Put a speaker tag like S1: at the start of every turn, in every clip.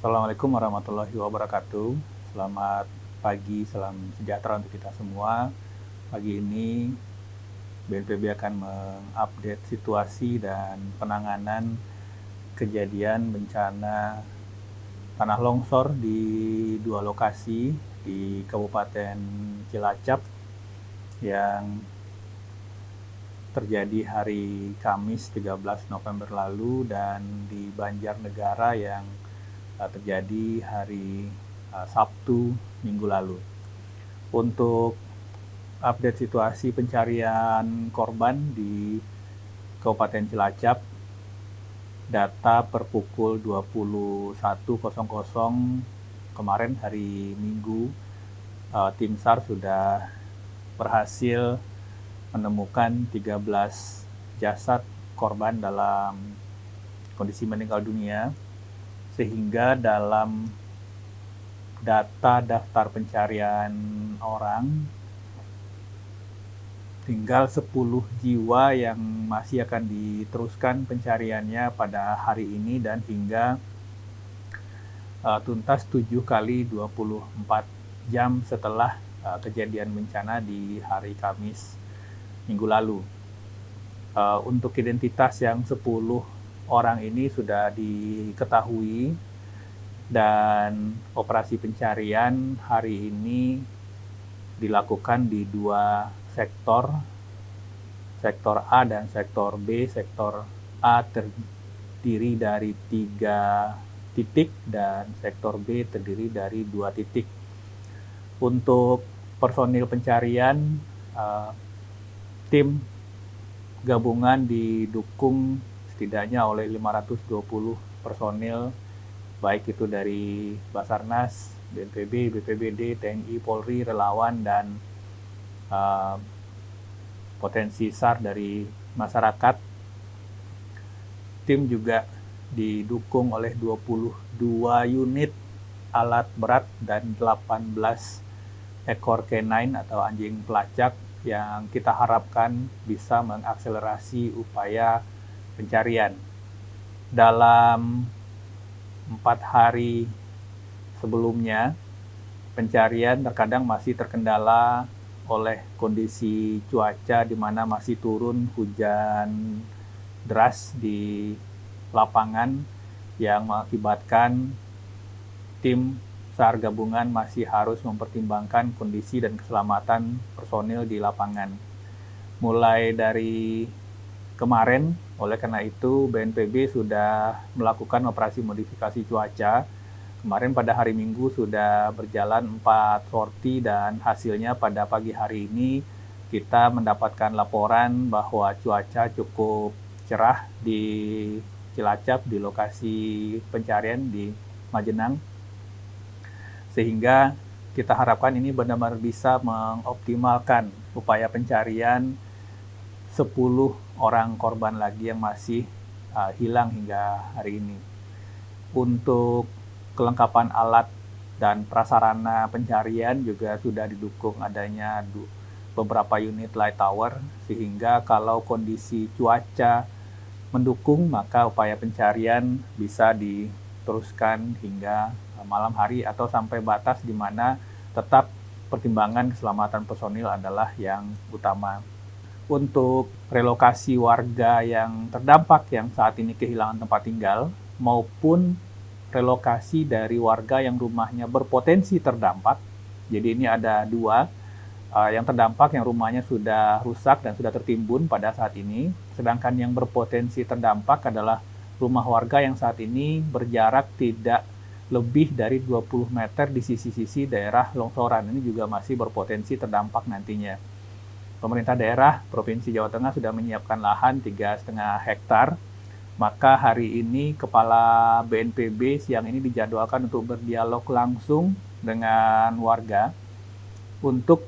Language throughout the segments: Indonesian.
S1: Assalamualaikum warahmatullahi wabarakatuh. Selamat pagi, salam sejahtera untuk kita semua. Pagi ini BNPB akan mengupdate situasi dan penanganan kejadian bencana tanah longsor di dua lokasi di Kabupaten Cilacap yang terjadi hari Kamis 13 November lalu dan di Banjarnegara yang terjadi hari Sabtu minggu lalu. Untuk update situasi pencarian korban di Kabupaten Cilacap, data per pukul 21.00 kemarin hari Minggu, tim SAR sudah berhasil menemukan 13 jasad korban dalam kondisi meninggal dunia, sehingga dalam data daftar pencarian orang tinggal 10 jiwa yang masih akan diteruskan pencariannya pada hari ini dan hingga tuntas 7 kali 24 jam setelah kejadian bencana di hari Kamis minggu lalu. Untuk identitas yang 10 orang ini sudah diketahui dan operasi pencarian hari ini dilakukan di dua sektor, sektor A dan sektor B. Sektor A terdiri dari 3 titik dan sektor B terdiri dari 2 titik. Untuk personil pencarian, tim gabungan didukung setidaknya oleh 520 personil, baik itu dari Basarnas, BNPB, BPBD, TNI, Polri, relawan, dan potensi SAR dari masyarakat. Tim juga didukung oleh 22 unit alat berat dan 18 ekor canine atau anjing pelacak yang kita harapkan bisa mengakselerasi upaya pencarian. Dalam 4 hari sebelumnya, pencarian terkadang masih terkendala oleh kondisi cuaca di mana masih turun hujan deras di lapangan yang mengakibatkan tim SAR gabungan masih harus mempertimbangkan kondisi dan keselamatan personil di lapangan. Mulai dari kemarin, oleh karena itu BNPB sudah melakukan operasi modifikasi cuaca. Kemarin pada hari Minggu sudah berjalan 4 sorti dan hasilnya pada pagi hari ini kita mendapatkan laporan bahwa cuaca cukup cerah di Cilacap, di lokasi pencarian di Majenang, sehingga kita harapkan ini benar-benar bisa mengoptimalkan upaya pencarian 10 orang korban lagi yang masih hilang hingga hari ini. Untuk kelengkapan alat dan prasarana pencarian juga sudah didukung adanya beberapa unit light tower, sehingga kalau kondisi cuaca mendukung maka upaya pencarian bisa diteruskan hingga malam hari atau sampai batas di mana tetap pertimbangan keselamatan personil adalah yang utama. Untuk relokasi warga yang terdampak yang saat ini kehilangan tempat tinggal maupun relokasi dari warga yang rumahnya berpotensi terdampak. Jadi ini ada 2, yang terdampak yang rumahnya sudah rusak dan sudah tertimbun pada saat ini, sedangkan yang berpotensi terdampak adalah rumah warga yang saat ini berjarak tidak lebih dari 20 meter di sisi-sisi daerah longsoran. Ini juga masih berpotensi terdampak nantinya. Pemerintah daerah Provinsi Jawa Tengah sudah menyiapkan lahan 3,5 hektar. Maka hari ini Kepala BNPB siang ini dijadwalkan untuk berdialog langsung dengan warga untuk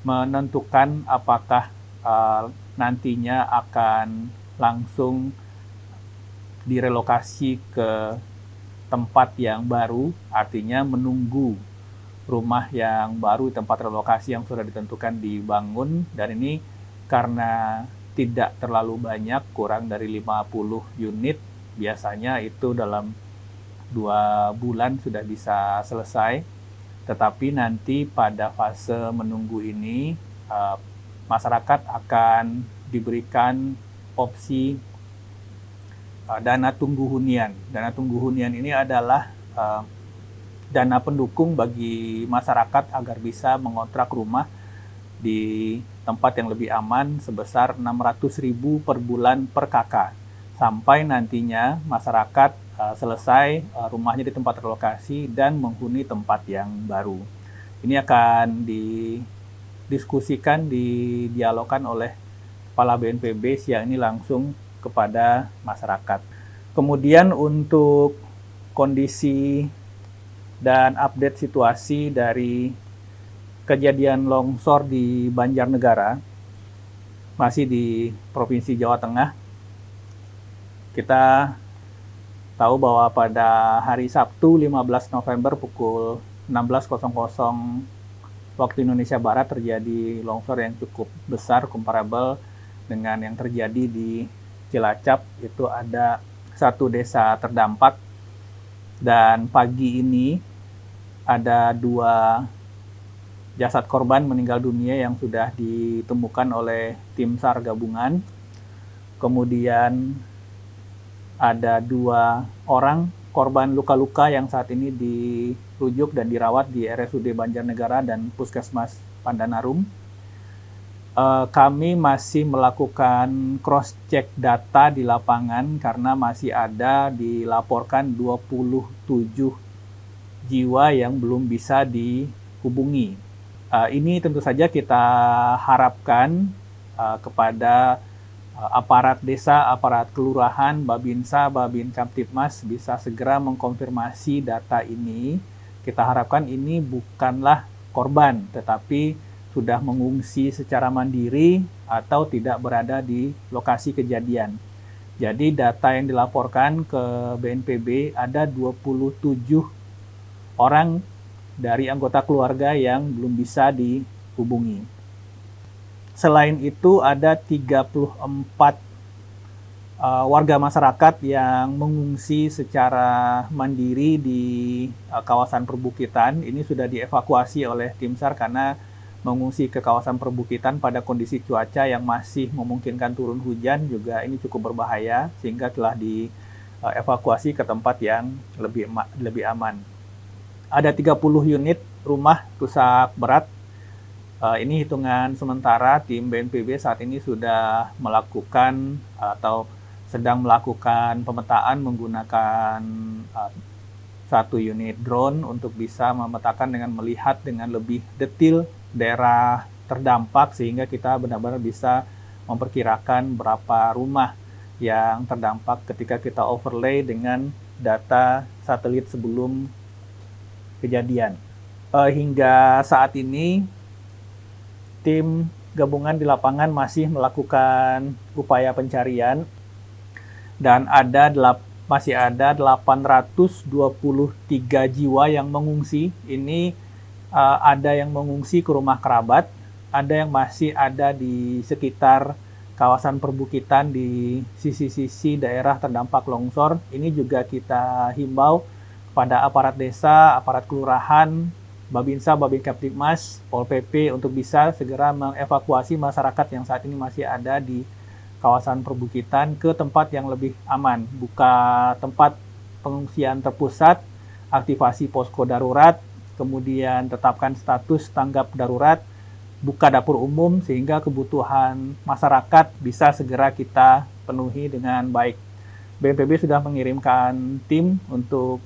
S1: menentukan apakah nantinya akan langsung direlokasi ke tempat yang baru, artinya menunggu rumah yang baru, tempat relokasi yang sudah ditentukan dibangun, dan ini karena tidak terlalu banyak, kurang dari 50 unit, biasanya itu dalam 2 bulan sudah bisa selesai. Tetapi nanti pada fase menunggu ini, masyarakat akan diberikan opsi dana tunggu hunian. Dana tunggu hunian ini adalah dana pendukung bagi masyarakat agar bisa mengontrak rumah di tempat yang lebih aman sebesar 600.000 per bulan per kakak. Sampai nantinya masyarakat selesai rumahnya di tempat relokasi dan menghuni tempat yang baru. Ini akan didiskusikan, didialogkan oleh Kepala BNPB siang ini langsung kepada masyarakat. Kemudian untuk kondisi dan update situasi dari kejadian longsor di Banjarnegara, masih di Provinsi Jawa Tengah. Kita tahu bahwa pada hari Sabtu 15 November pukul 16.00 waktu Indonesia Barat terjadi longsor yang cukup besar, comparable dengan yang terjadi di Cilacap. Itu ada 1 desa terdampak. Dan pagi ini ada 2 jasad korban meninggal dunia yang sudah ditemukan oleh tim SAR gabungan. Kemudian ada 2 orang korban luka-luka yang saat ini dirujuk dan dirawat di RSUD Banjarnegara dan Puskesmas Pandanarum. Kami masih melakukan cross-check data di lapangan karena masih ada dilaporkan 27 jiwa yang belum bisa dihubungi. Ini tentu saja kita harapkan kepada aparat desa, aparat kelurahan, Babinsa, Babin Kamtibmas bisa segera mengkonfirmasi data ini. Kita harapkan ini bukanlah korban, tetapi sudah mengungsi secara mandiri atau tidak berada di lokasi kejadian. Jadi data yang dilaporkan ke BNPB ada 27 orang dari anggota keluarga yang belum bisa dihubungi. Selain itu ada 34 warga masyarakat yang mengungsi secara mandiri di kawasan perbukitan. Ini sudah dievakuasi oleh tim SAR karena mengungsi ke kawasan perbukitan pada kondisi cuaca yang masih memungkinkan turun hujan juga ini cukup berbahaya, sehingga telah dievakuasi ke tempat yang lebih aman. Ada 30 unit rumah rusak berat. Ini hitungan sementara. Tim BNPB saat ini sudah melakukan atau sedang melakukan pemetaan menggunakan 1 unit drone untuk bisa memetakan dengan melihat dengan lebih detail daerah terdampak, sehingga kita benar-benar bisa memperkirakan berapa rumah yang terdampak ketika kita overlay dengan data satelit sebelum kejadian. Hingga saat ini tim gabungan di lapangan masih melakukan upaya pencarian dan masih ada 823 jiwa yang mengungsi. Ini ada yang mengungsi ke rumah kerabat, ada yang masih ada di sekitar kawasan perbukitan di sisi-sisi daerah terdampak longsor. Ini juga kita himbau pada aparat desa, aparat kelurahan, Babinsa, Babin Kamtibmas, Pol PP untuk bisa segera mengevakuasi masyarakat yang saat ini masih ada di kawasan perbukitan ke tempat yang lebih aman. Buka tempat pengungsian terpusat, aktivasi posko darurat, kemudian tetapkan status tanggap darurat, buka dapur umum sehingga kebutuhan masyarakat bisa segera kita penuhi dengan baik. BNPB sudah mengirimkan tim untuk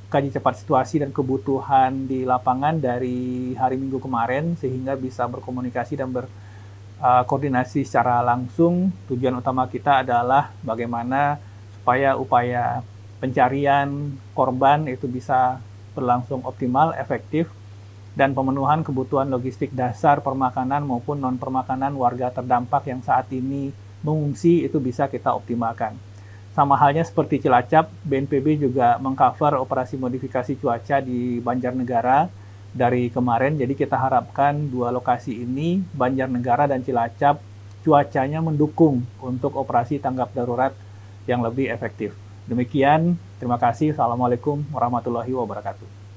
S1: kaji cepat situasi dan kebutuhan di lapangan dari hari Minggu kemarin sehingga bisa berkomunikasi dan berkoordinasi secara langsung. Tujuan utama kita adalah bagaimana supaya upaya pencarian korban itu bisa berlangsung optimal, efektif, dan pemenuhan kebutuhan logistik dasar permakanan maupun non-permakanan warga terdampak yang saat ini mengungsi itu bisa kita optimalkan. Sama halnya seperti Cilacap, BNPB juga mengcover operasi modifikasi cuaca di Banjarnegara dari kemarin. Jadi kita harapkan 2 lokasi ini, Banjarnegara dan Cilacap, cuacanya mendukung untuk operasi tanggap darurat yang lebih efektif. Demikian, terima kasih. Assalamualaikum warahmatullahi wabarakatuh.